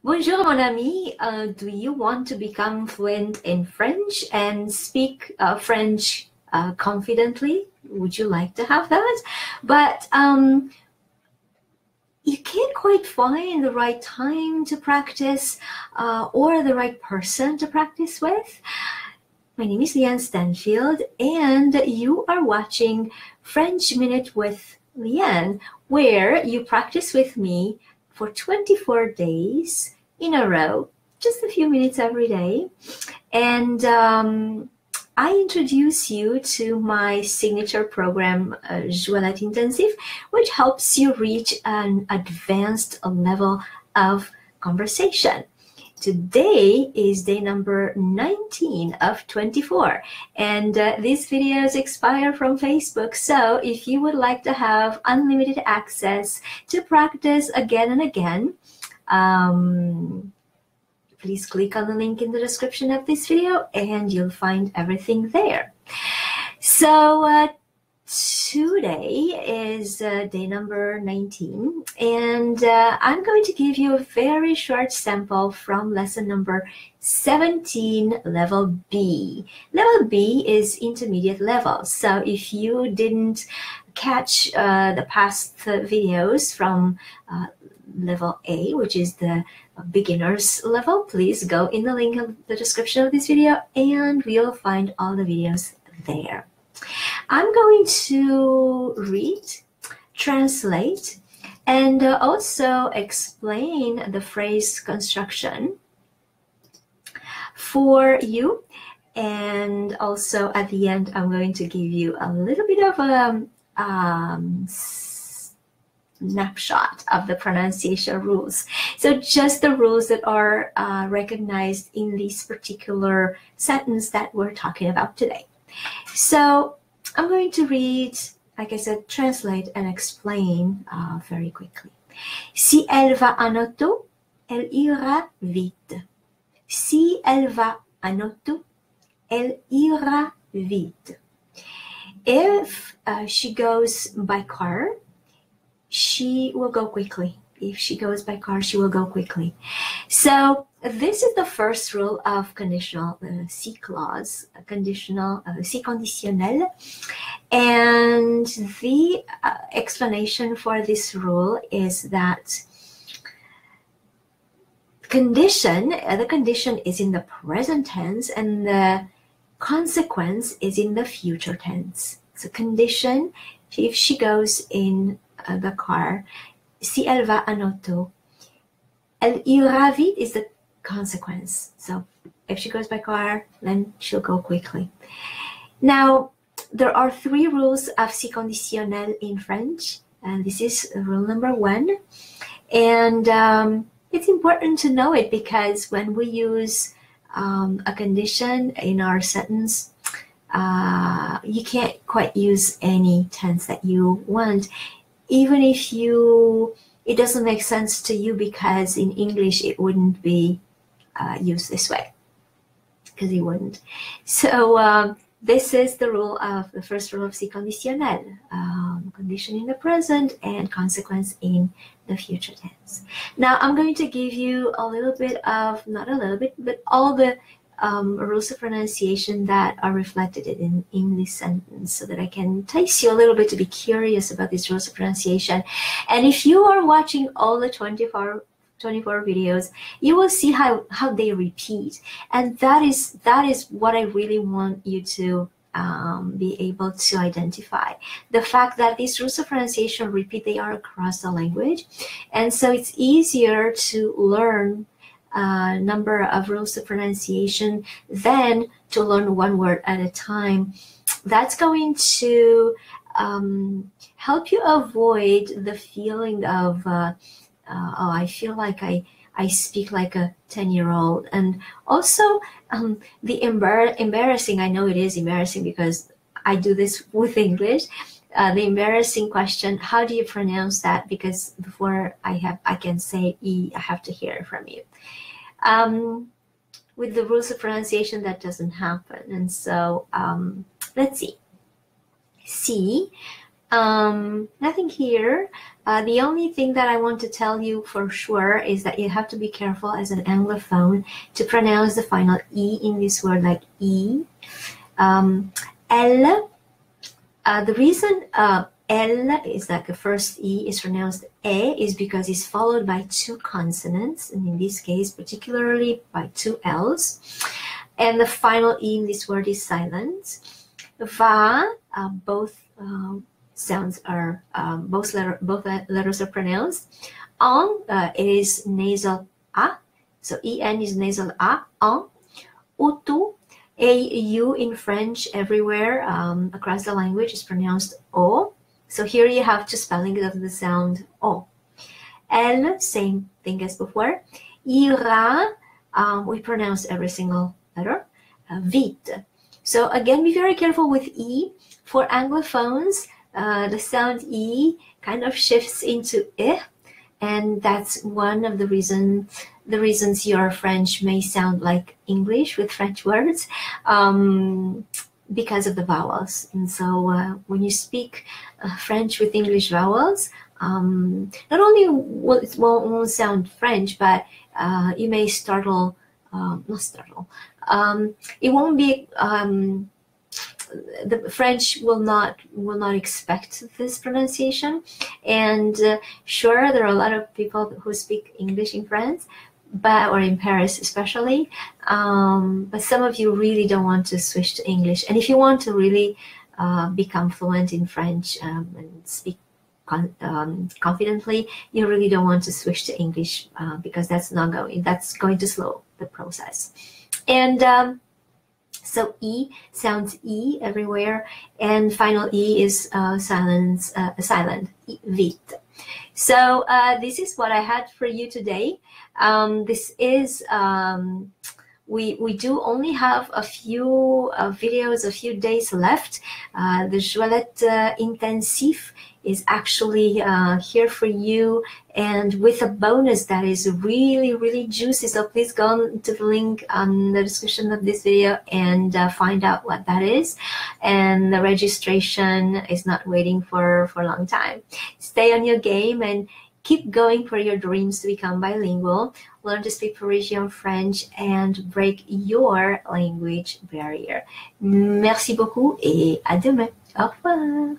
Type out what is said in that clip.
Bonjour, mon ami. Do you want to become fluent in French and speak French confidently? Would you like to have that? But you can't quite find the right time to practice or the right person to practice with. My name is Llyane Stanfield, and you are watching French Minute with Llyane, where you practice with me for 24 days in a row, just a few minutes every day. And I introduce you to my signature program, J'Ouellette Intensif, which helps you reach an advanced level of conversation. Today is day number 19 of 24, and these videos expire from Facebook. So if you would like to have unlimited access to practice again and again, please click on the link in the description of this video and you'll find everything there. So today is day number 19, and I'm going to give you a very short sample from lesson number 17, level B. Level B is intermediate level, so if you didn't catch the past videos from level A, which is the beginner's level, please go in the link of the description of this video and we'll find all the videos there. I'm going to read, translate, and also explain the phrase construction for you. And also at the end, I'm going to give you a little bit of a snapshot of the pronunciation rules. So just the rules that are recognized in this particular sentence that we're talking about today. So I'm going to read, like I said, translate and explain very quickly. Si elle va en auto, elle ira vite. Si elle va en auto, elle ira vite. If she goes by car, she will go quickly. If she goes by car, she will go quickly. So this is the first rule of conditional, si clause, conditional, si conditionnel. And the explanation for this rule is that the condition is in the present tense and the consequence is in the future tense. So condition, if she goes in the car, si elle va en auto, elle ira vite is the consequence. So if she goes by car, then she'll go quickly. Now, there are 3 rules of si conditionnel in French, and this is rule number 1. And it's important to know it because when we use a condition in our sentence, you can't quite use any tense that you want, even if it doesn't make sense to you because in English it wouldn't be used this way, because it wouldn't. So this is the first rule of si conditionnel, condition in the present and consequence in the future tense. Now I'm going to give you a little bit of, not a little bit, but all the rules of pronunciation that are reflected in this sentence so that I can entice you a little bit to be curious about these rules of pronunciation. And if you are watching all the 24 videos, you will see how they repeat. And that is what I really want you to be able to identify. The fact that these rules of pronunciation repeat, they are across the language. And so it's easier to learn number of rules of pronunciation than to learn one word at a time. That's going to help you avoid the feeling of oh, I feel like I speak like a 10-year-old. And also the embarrassing, I know it is embarrassing because I do this with English, the embarrassing question, how do you pronounce that? Because before I can say E, I have to hear it from you. With the rules of pronunciation, that doesn't happen. And so let's see. Si Nothing here. The only thing that I want to tell you for sure is that you have to be careful as an Anglophone to pronounce the final E in this word, like E. L. The reason L is like the first E is pronounced E is because it's followed by two consonants, and in this case, particularly by two L's. And the final E in this word is silent. Va, both sounds are both letters are pronounced. En, it is nasal A, so en is nasal A. En. Auto, AU in French everywhere across the language is pronounced O. So here you have two spellings of the sound O. L, same thing as before. Ira, we pronounce every single letter. Vite. So again, be very careful with E. For Anglophones, the sound E kind of shifts into I, and that's one of the reasons your French may sound like English with French words, because of the vowels. And so when you speak French with English vowels, not only it won't sound French, but you may startle, not startle, it won't be, the French will not expect this pronunciation. And sure, there are a lot of people who speak English in France, or in Paris especially, but some of you really don't want to switch to English. And if you want to really become fluent in French and speak confidently, you really don't want to switch to English because that's going to slow the process. And so E sounds E everywhere, and final E is silent, vite. So this is what I had for you today. This is, we do only have a few videos, a few days left. The J'Ouellette Intensif is actually here for you, and with a bonus that is really, really juicy. So please go to the link on the description of this video and find out what that is. And the registration is not waiting for a long time. Stay on your game and keep going for your dreams to become bilingual, learn to speak Parisian French, and break your language barrier. Merci beaucoup et à demain. Au revoir.